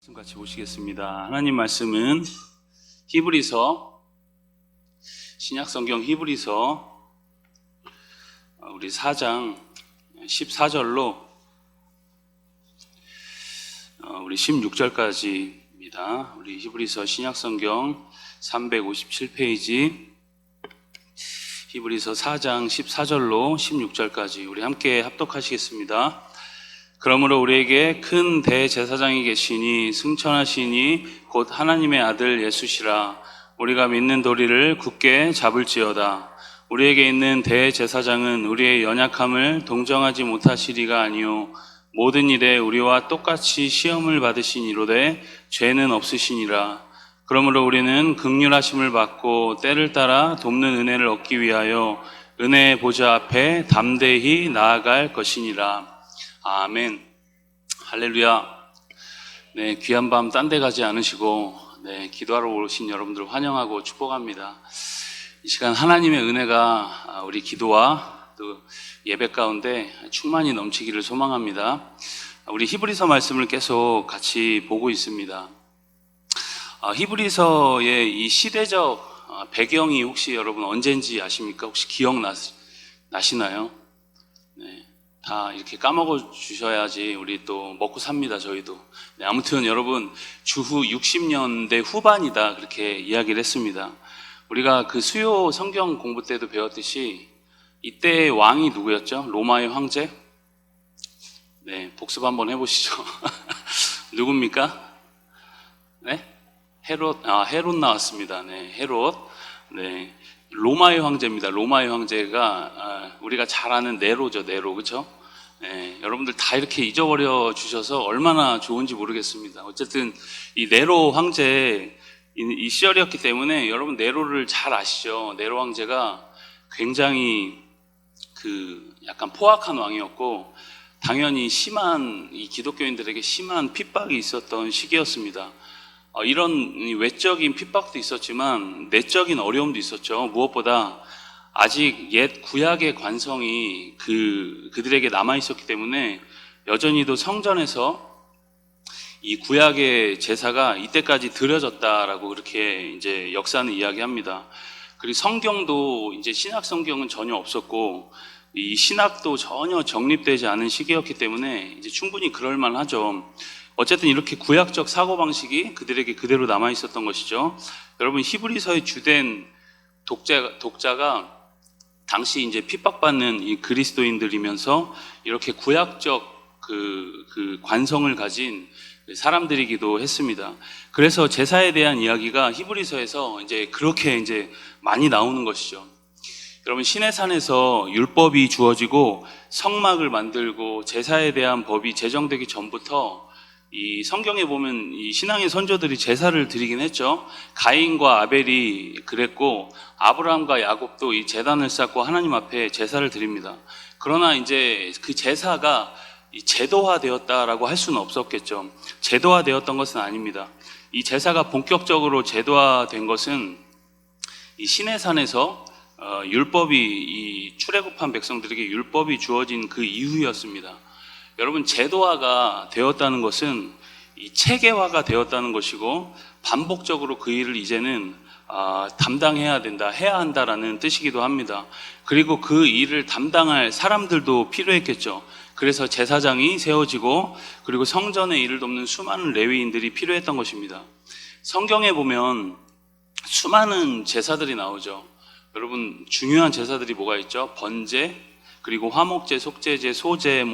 말씀 같이 보시겠습니다. 하나님 말씀은 히브리서, 신약성경 히브리서 우리 4장 14절로 우리 16절까지입니다. 우리 히브리서 신약성경 357페이지 히브리서 4장 14절로 16절까지 우리 함께 합독하시겠습니다. 그러므로 우리에게 큰 대제사장이 계시니 승천하시니 곧 하나님의 아들 예수시라. 우리가 믿는 도리를 굳게 잡을지어다. 우리에게 있는 대제사장은 우리의 연약함을 동정하지 못하시리가 아니요 모든 일에 우리와 똑같이 시험을 받으신 이로되 죄는 없으시니라. 그러므로 우리는 긍휼하심을 받고 때를 따라 돕는 은혜를 얻기 위하여 은혜의 보좌 앞에 담대히 나아갈 것이니라. 아멘. 할렐루야. 네, 귀한 밤 딴 데 가지 않으시고 기도하러 오신 여러분들 환영하고 축복합니다. 이 시간 하나님의 은혜가 우리 기도와 또 예배 가운데 충만히 넘치기를 소망합니다. 우리 히브리서 말씀을 계속 같이 보고 있습니다. 히브리서의 이 시대적 배경이 혹시 여러분 언젠지 아십니까? 혹시 기억나시나요? 네. 다 이렇게 까먹어 주셔야지 우리 또 먹고 삽니다, 저희도. 네, 아무튼 여러분 주후 60년대 후반이다 그렇게 이야기를 했습니다. 우리가 그 수요 성경 공부 때도 배웠듯이 이때 왕이 누구였죠? 로마의 황제? 네, 복습 한번 해보시죠. 누굽니까? 네? 헤롯 나왔습니다. 네, 헤롯. 네. 로마의 황제입니다. 로마의 황제가 우리가 잘 아는 네로죠. 네로, 그렇죠? 네, 여러분들 다 이렇게 잊어버려 주셔서 얼마나 좋은지 모르겠습니다. 어쨌든 이 네로 황제 이 시절이었기 때문에 여러분 네로를 잘 아시죠? 네로 황제가 굉장히 약간 포악한 왕이었고 당연히 이 기독교인들에게 심한 핍박이 있었던 시기였습니다. 이런 외적인 핍박도 있었지만 내적인 어려움도 있었죠. 무엇보다 아직 옛 구약의 관성이 그들에게 남아 있었기 때문에 여전히도 성전에서 이 구약의 제사가 이때까지 드려졌다라고 그렇게 이제 역사는 이야기합니다. 그리고 성경도 이제 신약 성경은 전혀 없었고 이 신학도 전혀 정립되지 않은 시기였기 때문에 이제 충분히 그럴 만하죠. 어쨌든 이렇게 구약적 사고방식이 그들에게 그대로 남아 있었던 것이죠. 여러분 히브리서의 주된 독자가 당시 이제 핍박받는 이 그리스도인들이면서 이렇게 구약적 그 관성을 가진 사람들이기도 했습니다. 그래서 제사에 대한 이야기가 히브리서에서 이제 그렇게 이제 많이 나오는 것이죠. 여러분 시내산에서 율법이 주어지고 성막을 만들고 제사에 대한 법이 제정되기 전부터 이 성경에 보면 이 신앙의 선조들이 제사를 드리긴 했죠. 가인과 아벨이 그랬고 아브라함과 야곱도 이 제단을 쌓고 하나님 앞에 제사를 드립니다. 그러나 이제 그 제사가 제도화되었다라고 할 수는 없었겠죠. 제도화되었던 것은 아닙니다. 이 제사가 본격적으로 제도화된 것은 이 시내산에서 율법이 이 출애굽한 백성들에게 율법이 주어진 그 이후였습니다. 여러분 제도화가 되었다는 것은 이 체계화가 되었다는 것이고 반복적으로 그 일을 이제는 담당해야 된다, 해야 한다라는 뜻이기도 합니다. 그리고 그 일을 담당할 사람들도 필요했겠죠. 그래서 제사장이 세워지고 그리고 성전의 일을 돕는 수많은 레위인들이 필요했던 것입니다. 성경에 보면 수많은 제사들이 나오죠. 여러분 중요한 제사들이 뭐가 있죠? 번제, 그리고 화목제, 속죄제, 소제,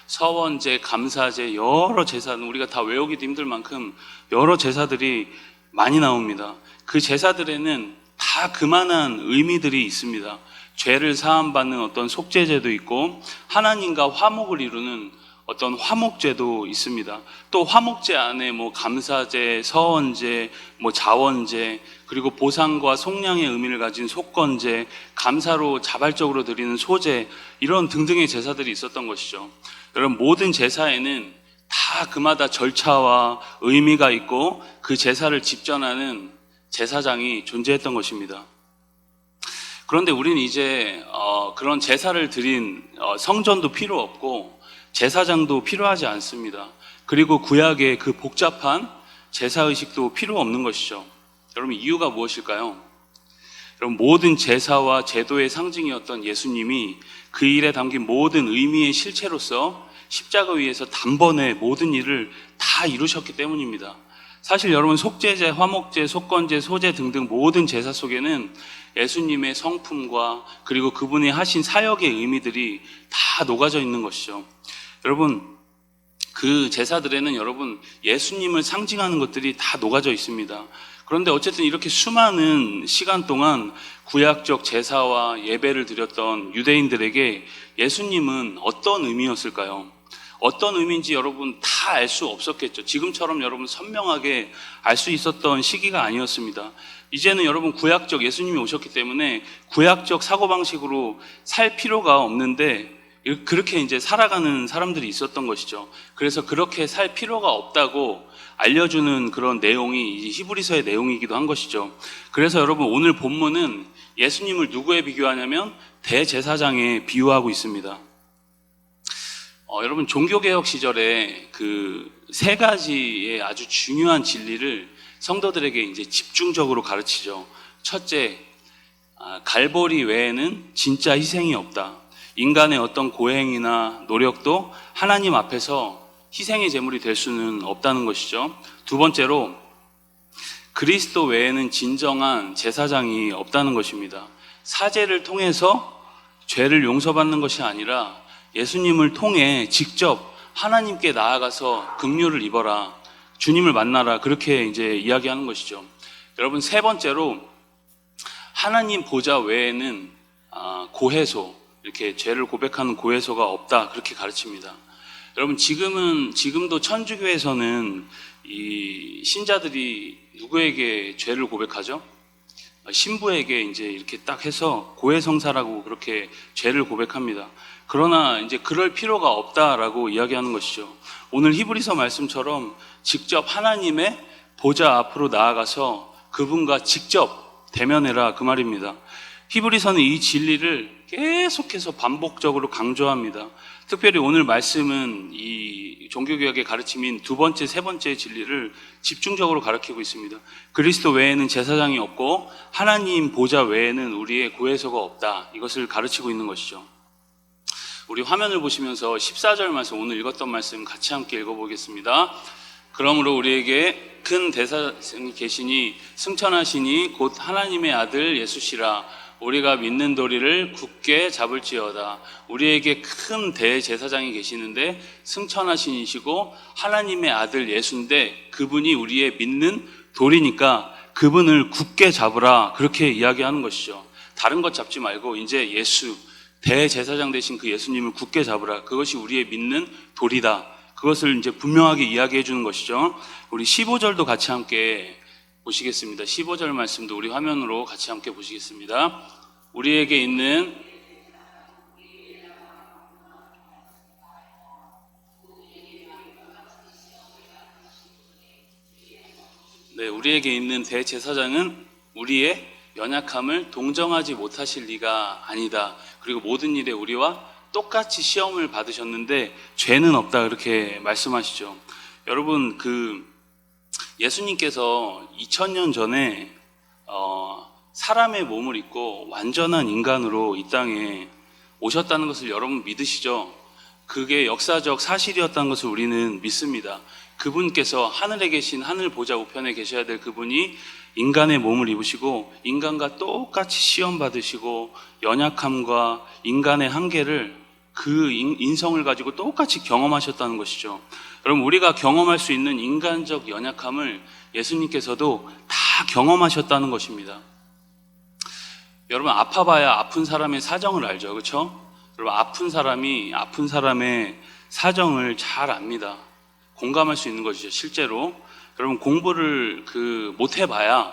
서원제, 감사제, 여러 제사는 우리가 다 외우기도 힘들 만큼 여러 제사들이 많이 나옵니다. 그 제사들에는 다 그만한 의미들이 있습니다. 죄를 사함받는 어떤 속죄제도 있고 하나님과 화목을 이루는 어떤 화목제도 있습니다. 또 화목제 안에 감사제, 서원제, 자원제, 그리고 보상과 속량의 의미를 가진 속건제, 감사로 자발적으로 드리는 소제, 이런 등등의 제사들이 있었던 것이죠. 여러분 모든 제사에는 다 그마다 절차와 의미가 있고 그 제사를 집전하는 제사장이 존재했던 것입니다. 그런데 우리는 이제 그런 제사를 드린 성전도 필요 없고 제사장도 필요하지 않습니다. 그리고 구약의 그 복잡한 제사의식도 필요 없는 것이죠. 여러분, 이유가 무엇일까요? 여러분, 모든 제사와 제도의 상징이었던 예수님이 그 일에 담긴 모든 의미의 실체로서 십자가 위에서 단번에 모든 일을 다 이루셨기 때문입니다. 사실 여러분, 속죄제, 화목제, 속건제, 소제 등등 모든 제사 속에는 예수님의 성품과 그리고 그분이 하신 사역의 의미들이 다 녹아져 있는 것이죠. 여러분, 그 제사들에는 여러분 예수님을 상징하는 것들이 다 녹아져 있습니다. 그런데 어쨌든 이렇게 수많은 시간 동안 구약적 제사와 예배를 드렸던 유대인들에게 예수님은 어떤 의미였을까요? 어떤 의미인지 여러분 다 알 수 없었겠죠. 지금처럼 여러분 선명하게 알 수 있었던 시기가 아니었습니다. 이제는 여러분 구약적 예수님이 오셨기 때문에 구약적 사고방식으로 살 필요가 없는데 그렇게 이제 살아가는 사람들이 있었던 것이죠. 그래서 그렇게 살 필요가 없다고 알려주는 그런 내용이 히브리서의 내용이기도 한 것이죠. 그래서 여러분 오늘 본문은 예수님을 누구에 비교하냐면 대제사장에 비유하고 있습니다. 여러분 종교개혁 시절에 그 세 가지의 아주 중요한 진리를 성도들에게 이제 집중적으로 가르치죠. 첫째, 갈보리 외에는 진짜 희생이 없다. 인간의 어떤 고행이나 노력도 하나님 앞에서 희생의 제물이 될 수는 없다는 것이죠. 두 번째로, 그리스도 외에는 진정한 제사장이 없다는 것입니다. 사제를 통해서 죄를 용서받는 것이 아니라 예수님을 통해 직접 하나님께 나아가서 긍휼을 입어라, 주님을 만나라, 그렇게 이제 이야기하는 것이죠. 여러분, 세 번째로, 하나님 보좌 외에는 고해소, 이렇게 죄를 고백하는 고해소가 없다, 그렇게 가르칩니다. 여러분, 지금도 천주교에서는 이 신자들이 누구에게 죄를 고백하죠? 신부에게 이제 이렇게 딱 해서 고해성사라고 그렇게 죄를 고백합니다. 그러나 이제 그럴 필요가 없다라고 이야기하는 것이죠. 오늘 히브리서 말씀처럼 직접 하나님의 보좌 앞으로 나아가서 그분과 직접 대면해라, 그 말입니다. 히브리서는 이 진리를 계속해서 반복적으로 강조합니다. 특별히 오늘 말씀은 이 종교개혁의 가르침인 두 번째, 세 번째 진리를 집중적으로 가르치고 있습니다. 그리스도 외에는 제사장이 없고 하나님 보좌 외에는 우리의 고해소가 없다, 이것을 가르치고 있는 것이죠. 우리 화면을 보시면서 14절 말씀, 오늘 읽었던 말씀 같이 함께 읽어보겠습니다. 그러므로 우리에게 큰 대사장이 계시니 승천하시니 곧 하나님의 아들 예수시라. 우리가 믿는 도리를 굳게 잡을지어다. 우리에게 큰 대제사장이 계시는데 승천하시니시고 하나님의 아들 예수인데 그분이 우리의 믿는 도리니까 그분을 굳게 잡으라, 그렇게 이야기하는 것이죠. 다른 것 잡지 말고 이제 예수, 대제사장 되신 그 예수님을 굳게 잡으라. 그것이 우리의 믿는 도리다. 그것을 이제 분명하게 이야기해 주는 것이죠. 우리 15절도 같이 함께 보시겠습니다. 15절 말씀도 우리 화면으로 같이 함께 보시겠습니다. 우리에게 있는 대제사장은 우리의 연약함을 동정하지 못하실 리가 아니다. 그리고 모든 일에 우리와 똑같이 시험을 받으셨는데 죄는 없다, 그렇게 말씀하시죠. 여러분, 예수님께서 2000년 전에 사람의 몸을 입고 완전한 인간으로 이 땅에 오셨다는 것을 여러분 믿으시죠? 그게 역사적 사실이었다는 것을 우리는 믿습니다. 그분께서 하늘에 계신 하늘 보좌 우편에 계셔야 될 그분이 인간의 몸을 입으시고 인간과 똑같이 시험 받으시고 연약함과 인간의 한계를 그 인성을 가지고 똑같이 경험하셨다는 것이죠. 여러분, 우리가 경험할 수 있는 인간적 연약함을 예수님께서도 다 경험하셨다는 것입니다. 여러분, 아파봐야 아픈 사람의 사정을 알죠, 그렇죠? 여러분, 아픈 사람의 사정을 잘 압니다. 공감할 수 있는 것이죠, 실제로. 여러분, 공부를 못 해봐야,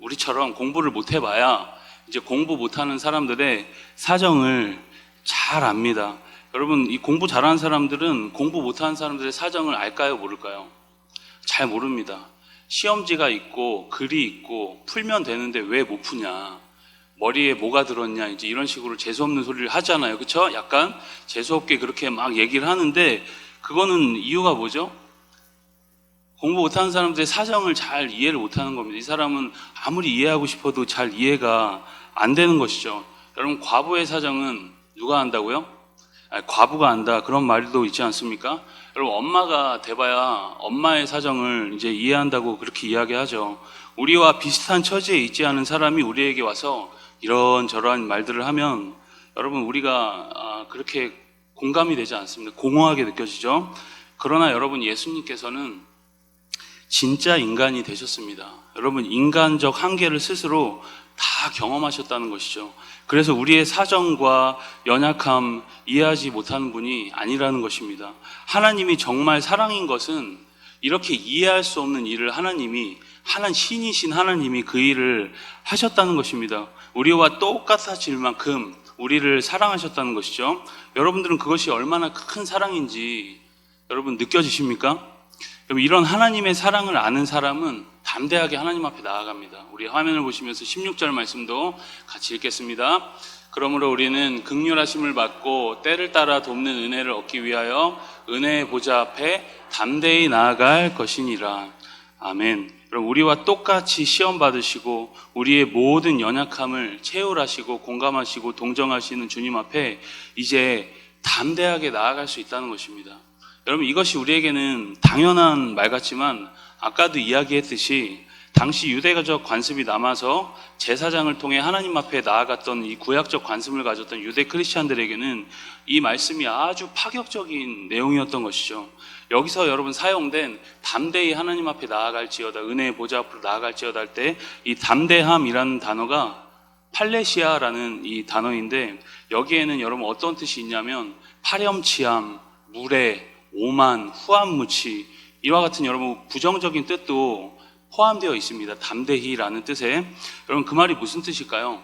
우리처럼 공부를 못 해봐야 이제 공부 못하는 사람들의 사정을 잘 압니다. 여러분, 이 공부 잘하는 사람들은 공부 못하는 사람들의 사정을 알까요, 모를까요? 잘 모릅니다. 시험지가 있고 글이 있고 풀면 되는데 왜 못 푸냐, 머리에 뭐가 들었냐, 이제 이런 식으로 재수없는 소리를 하잖아요, 그렇죠? 약간 재수없게 그렇게 막 얘기를 하는데 그거는 이유가 뭐죠? 공부 못하는 사람들의 사정을 잘 이해를 못하는 겁니다. 이 사람은 아무리 이해하고 싶어도 잘 이해가 안 되는 것이죠. 여러분, 과부의 사정은 누가 안다고요? 아니, 과부가 안다, 그런 말도 있지 않습니까? 여러분, 엄마가 돼봐야 엄마의 사정을 이제 이해한다고 그렇게 이야기하죠. 우리와 비슷한 처지에 있지 않은 사람이 우리에게 와서 이런저런 말들을 하면 여러분, 우리가 그렇게 공감이 되지 않습니다. 공허하게 느껴지죠. 그러나 여러분, 예수님께서는 진짜 인간이 되셨습니다. 여러분, 인간적 한계를 스스로 다 경험하셨다는 것이죠. 그래서 우리의 사정과 연약함 이해하지 못하는 분이 아니라는 것입니다. 하나님이 정말 사랑인 것은 이렇게 이해할 수 없는 일을 하나님이, 신이신 하나님이 그 일을 하셨다는 것입니다. 우리와 똑같아질 만큼 우리를 사랑하셨다는 것이죠. 여러분들은 그것이 얼마나 큰 사랑인지 여러분 느껴지십니까? 이런 하나님의 사랑을 아는 사람은 담대하게 하나님 앞에 나아갑니다. 우리 화면을 보시면서 16절 말씀도 같이 읽겠습니다. 그러므로 우리는 긍휼하심을 받고 때를 따라 돕는 은혜를 얻기 위하여 은혜의 보좌 앞에 담대히 나아갈 것이니라. 아멘. 그럼 우리와 똑같이 시험 받으시고 우리의 모든 연약함을 체휼하시고 공감하시고 동정하시는 주님 앞에 이제 담대하게 나아갈 수 있다는 것입니다. 여러분, 이것이 우리에게는 당연한 말 같지만 아까도 이야기했듯이 당시 유대적 관습이 남아서 제사장을 통해 하나님 앞에 나아갔던 이 구약적 관습을 가졌던 유대 크리스찬들에게는 이 말씀이 아주 파격적인 내용이었던 것이죠. 여기서 여러분 사용된 담대히 하나님 앞에 나아갈지어다, 은혜의 보좌 앞으로 나아갈지어다 할 때 이 담대함이라는 단어가 팔레시아라는 이 단어인데, 여기에는 여러분 어떤 뜻이 있냐면 파렴치함, 무례, 오만, 후한무치, 이와 같은 여러분 부정적인 뜻도 포함되어 있습니다. 담대히라는 뜻에. 여러분, 그 말이 무슨 뜻일까요?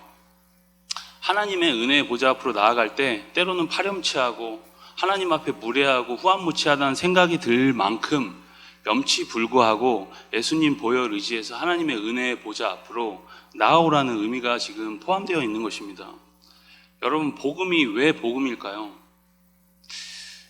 하나님의 은혜의 보좌 앞으로 나아갈 때 때로는 파렴치하고 하나님 앞에 무례하고 후한무치하다는 생각이 들 만큼 염치불구하고 예수님 보혈 의지해서 하나님의 은혜의 보좌 앞으로 나아오라는 의미가 지금 포함되어 있는 것입니다. 여러분, 복음이 왜 복음일까요?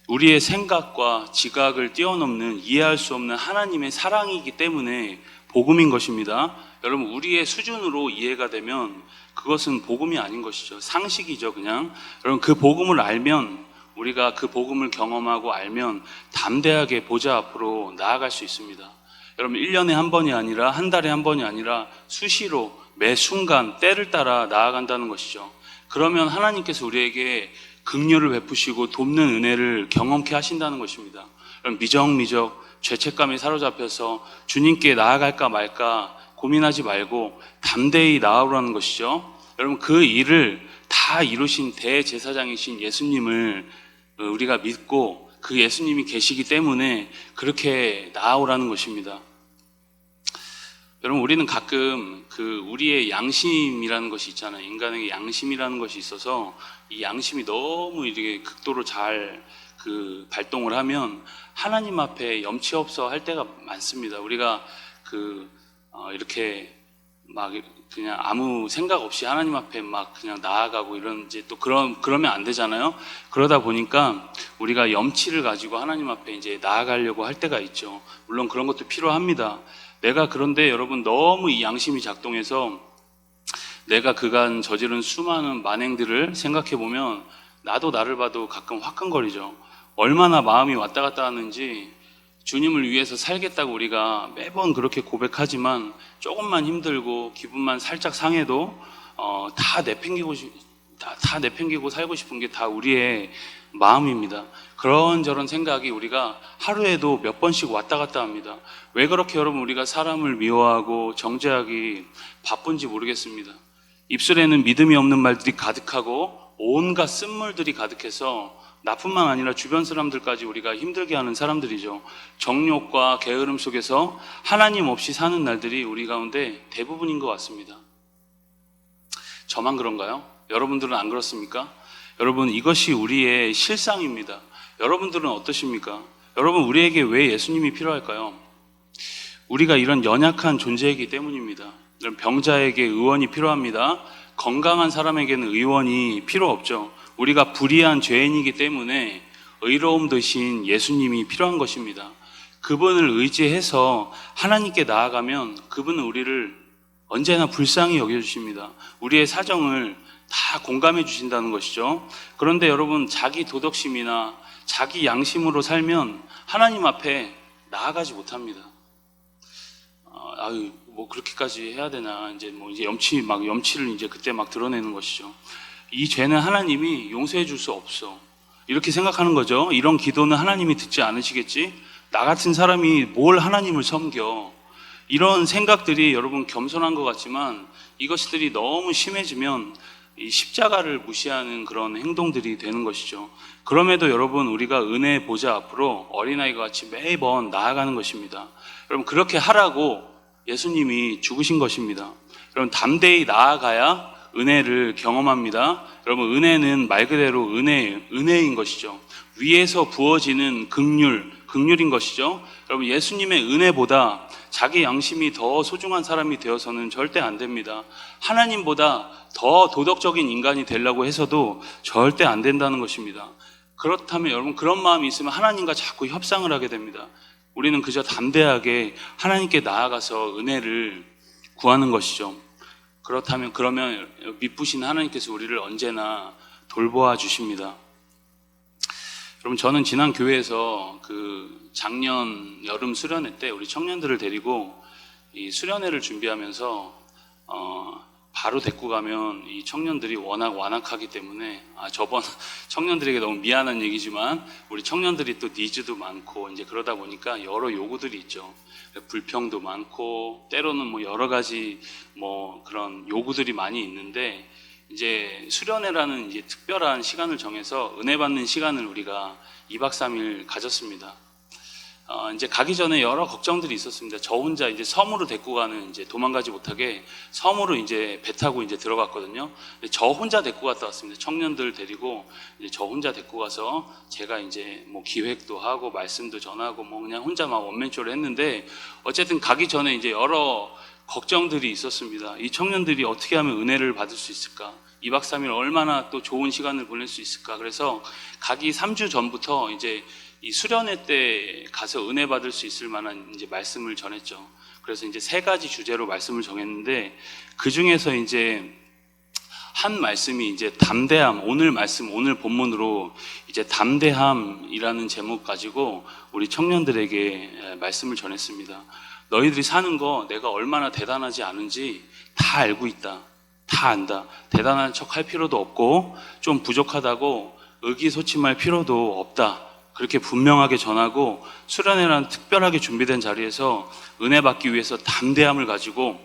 우리의 생각과 지각을 뛰어넘는, 이해할 수 없는 하나님의 사랑이기 때문에 복음인 것입니다. 여러분, 우리의 수준으로 이해가 되면 그것은 복음이 아닌 것이죠. 상식이죠, 그냥. 여러분, 그 복음을 알면, 우리가 그 복음을 경험하고 알면 담대하게 보좌 앞으로 나아갈 수 있습니다. 여러분, 1년에 한 번이 아니라 한 달에 한 번이 아니라 수시로 매 순간 때를 따라 나아간다는 것이죠. 그러면 하나님께서 우리에게 긍휼을 베푸시고 돕는 은혜를 경험케 하신다는 것입니다. 그럼 미적미적 죄책감에 사로잡혀서 주님께 나아갈까 말까 고민하지 말고 담대히 나아오라는 것이죠. 여러분, 그 일을 다 이루신 대제사장이신 예수님을 우리가 믿고 그 예수님이 계시기 때문에 그렇게 나아오라는 것입니다. 여러분, 우리는 가끔 우리의 양심이라는 것이 있잖아요. 인간에게 양심이라는 것이 있어서 이 양심이 너무 이렇게 극도로 잘 발동을 하면 하나님 앞에 염치 없어 할 때가 많습니다. 우리가 이렇게 막 그냥 아무 생각 없이 하나님 앞에 막 그냥 나아가고 이제 또 그러면 안 되잖아요. 그러다 보니까 우리가 염치를 가지고 하나님 앞에 이제 나아가려고 할 때가 있죠. 물론 그런 것도 필요합니다. 그런데 여러분, 너무 이 양심이 작동해서 내가 그간 저지른 수많은 만행들을 생각해 보면 나도 나를 봐도 가끔 화끈거리죠. 얼마나 마음이 왔다 갔다 하는지. 주님을 위해서 살겠다고 우리가 매번 그렇게 고백하지만 조금만 힘들고 기분만 살짝 상해도 다 내팽기고 살고 싶은 게 다 우리의 마음입니다. 그런저런 생각이 우리가 하루에도 몇 번씩 왔다 갔다 합니다. 왜 그렇게 여러분 우리가 사람을 미워하고 정죄하기 바쁜지 모르겠습니다. 입술에는 믿음이 없는 말들이 가득하고 온갖 쓴물들이 가득해서 나뿐만 아니라 주변 사람들까지 우리가 힘들게 하는 사람들이죠. 정욕과 게으름 속에서 하나님 없이 사는 날들이 우리 가운데 대부분인 것 같습니다. 저만 그런가요? 여러분들은 안 그렇습니까? 여러분, 이것이 우리의 실상입니다. 여러분들은 어떠십니까? 여러분, 우리에게 왜 예수님이 필요할까요? 우리가 이런 연약한 존재이기 때문입니다. 병자에게 의원이 필요합니다. 건강한 사람에게는 의원이 필요 없죠. 우리가 불의한 죄인이기 때문에 의로움 되신 예수님이 필요한 것입니다. 그분을 의지해서 하나님께 나아가면 그분은 우리를 언제나 불쌍히 여겨주십니다. 우리의 사정을 다 공감해 주신다는 것이죠. 그런데 여러분, 자기 도덕심이나 자기 양심으로 살면 하나님 앞에 나아가지 못합니다. 뭐 그렇게까지 해야 되나, 이제 염치를 이제 그때 막 드러내는 것이죠. 이 죄는 하나님이 용서해 줄 수 없어, 이렇게 생각하는 거죠. 이런 기도는 하나님이 듣지 않으시겠지? 나 같은 사람이 뭘 하나님을 섬겨? 이런 생각들이 여러분 겸손한 것 같지만 이것들이 너무 심해지면 이 십자가를 무시하는 그런 행동들이 되는 것이죠. 그럼에도 여러분, 우리가 은혜의 보좌 앞으로 어린아이가 같이 매번 나아가는 것입니다. 여러분, 그렇게 하라고 예수님이 죽으신 것입니다. 여러분, 담대히 나아가야 은혜를 경험합니다. 여러분, 은혜는 말 그대로 은혜인 것이죠. 위에서 부어지는 긍휼인 것이죠. 여러분, 예수님의 은혜보다 자기 양심이 더 소중한 사람이 되어서는 절대 안 됩니다. 하나님보다 더 도덕적인 인간이 되려고 해서도 절대 안 된다는 것입니다. 그렇다면 여러분, 그런 마음이 있으면 하나님과 자꾸 협상을 하게 됩니다. 우리는 그저 담대하게 하나님께 나아가서 은혜를 구하는 것이죠. 그러면 미쁘신 하나님께서 우리를 언제나 돌보아 주십니다. 여러분, 저는 지난 교회에서 작년 여름 수련회 때 우리 청년들을 데리고 이 수련회를 준비하면서 바로 데리고 가면 이 청년들이 워낙 완악하기 때문에, 저번 청년들에게 너무 미안한 얘기지만 우리 청년들이 또 니즈도 많고 이제 그러다 보니까 여러 요구들이 있죠. 불평도 많고 때로는 뭐 여러 가지 뭐 그런 요구들이 많이 있는데, 이제 수련회라는 이제 특별한 시간을 정해서 은혜 받는 시간을 우리가 2박 3일 가졌습니다. 이제 가기 전에 여러 걱정들이 있었습니다. 저 혼자 이제 섬으로 데리고 가는, 이제 도망가지 못하게 섬으로 이제 배 타고 이제 들어갔거든요. 저 혼자 데리고 갔다 왔습니다. 청년들 데리고 이제 저 혼자 데리고 가서 제가 이제 뭐 기획도 하고 말씀도 전하고 뭐 그냥 혼자 막 원맨쇼를 했는데, 어쨌든 가기 전에 이제 여러 걱정들이 있었습니다. 이 청년들이 어떻게 하면 은혜를 받을 수 있을까? 2박 3일 얼마나 또 좋은 시간을 보낼 수 있을까? 그래서 가기 3주 전부터 이제 이 수련회 때 가서 은혜 받을 수 있을 만한 이제 말씀을 전했죠. 그래서 이제 3가지 주제로 말씀을 정했는데, 그 중에서 이제 한 말씀이 이제 담대함, 오늘 본문으로 이제 담대함이라는 제목 가지고 우리 청년들에게 말씀을 전했습니다. 너희들이 사는 거 내가 얼마나 대단하지 않은지 다 알고 있다. 다 안다. 대단한 척 할 필요도 없고 좀 부족하다고 의기소침할 필요도 없다. 그렇게 분명하게 전하고, 수련회라는 특별하게 준비된 자리에서 은혜 받기 위해서 담대함을 가지고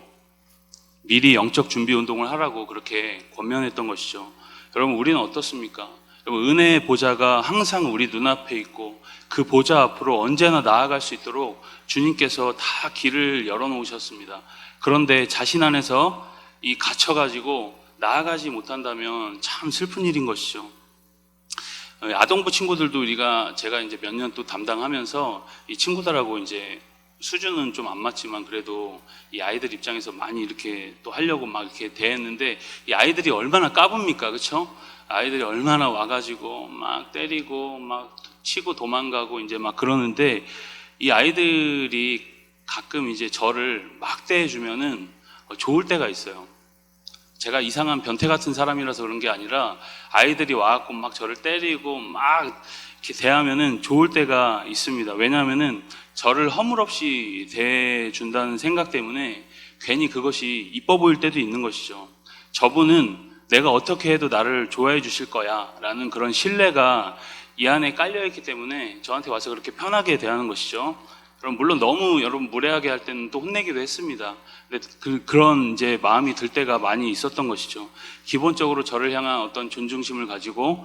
미리 영적 준비 운동을 하라고 그렇게 권면했던 것이죠. 여러분, 우리는 어떻습니까? 여러분, 은혜의 보좌가 항상 우리 눈앞에 있고 그 보좌 앞으로 언제나 나아갈 수 있도록 주님께서 다 길을 열어놓으셨습니다. 그런데 자신 안에서 이 갇혀가지고 나아가지 못한다면 참 슬픈 일인 것이죠. 아동부 친구들도 제가 이제 몇 년 또 담당하면서 이 친구들하고 이제 수준은 좀 안 맞지만 그래도 이 아이들 입장에서 많이 이렇게 또 하려고 막 이렇게 대했는데, 이 아이들이 얼마나 까붑니까, 그렇죠? 아이들이 얼마나 와가지고 막 때리고 막 치고 도망가고 이제 막 그러는데, 이 아이들이 가끔 이제 저를 막 대해주면은 좋을 때가 있어요. 제가 이상한 변태 같은 사람이라서 그런 게 아니라 아이들이 와갖고 막 저를 때리고 막 이렇게 대하면은 좋을 때가 있습니다. 왜냐하면은 저를 허물없이 대해준다는 생각 때문에 괜히 그것이 이뻐 보일 때도 있는 것이죠. 저분은 내가 어떻게 해도 나를 좋아해 주실 거야 라는 그런 신뢰가 이 안에 깔려있기 때문에 저한테 와서 그렇게 편하게 대하는 것이죠. 물론 너무 여러분 무례하게 할 때는 또 혼내기도 했습니다. 근데 그런 이제 마음이 들 때가 많이 있었던 것이죠. 기본적으로 저를 향한 어떤 존중심을 가지고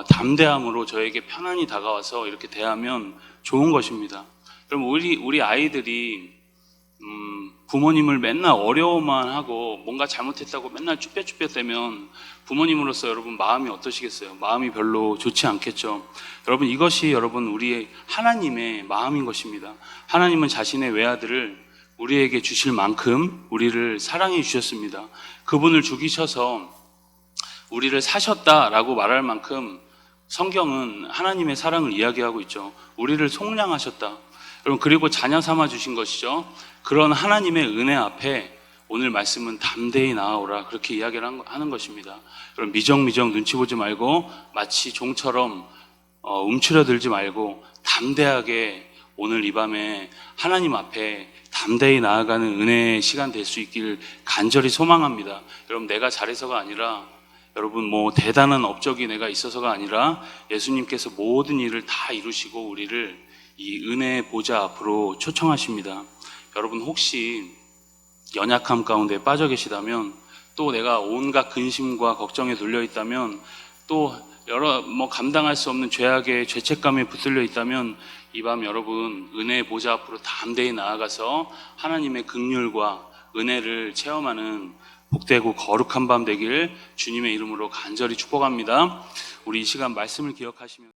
담대함으로 저에게 편안히 다가와서 이렇게 대하면 좋은 것입니다. 그럼 우리 아이들이 부모님을 맨날 어려워만 하고 뭔가 잘못했다고 맨날 쭈뼛쭈뼛대면 부모님으로서 여러분 마음이 어떠시겠어요? 마음이 별로 좋지 않겠죠. 여러분, 이것이 여러분 우리의 하나님의 마음인 것입니다. 하나님은 자신의 외아들을 우리에게 주실 만큼 우리를 사랑해 주셨습니다. 그분을 죽이셔서 우리를 사셨다라고 말할 만큼 성경은 하나님의 사랑을 이야기하고 있죠. 우리를 속량하셨다. 여러분, 그리고 자녀 삼아 주신 것이죠. 그런 하나님의 은혜 앞에 오늘 말씀은 담대히 나아오라, 그렇게 이야기를 하는 것입니다. 여러분, 미정미정 눈치 보지 말고 마치 종처럼 움츠려들지 말고 담대하게 오늘 이 밤에 하나님 앞에 담대히 나아가는 은혜의 시간 될 수 있기를 간절히 소망합니다. 여러분, 내가 잘해서가 아니라, 여러분 뭐 대단한 업적이 내가 있어서가 아니라 예수님께서 모든 일을 다 이루시고 우리를 이 은혜의 보좌 앞으로 초청하십니다. 여러분, 혹시 연약함 가운데 빠져 계시다면, 또 내가 온갖 근심과 걱정에 눌려 있다면, 또 여러 감당할 수 없는 죄악의 죄책감에 붙들려 있다면, 이 밤 여러분 은혜의 보좌 앞으로 담대히 나아가서 하나님의 긍휼과 은혜를 체험하는 복되고 거룩한 밤 되길 주님의 이름으로 간절히 축복합니다. 우리 이 시간 말씀을 기억하시면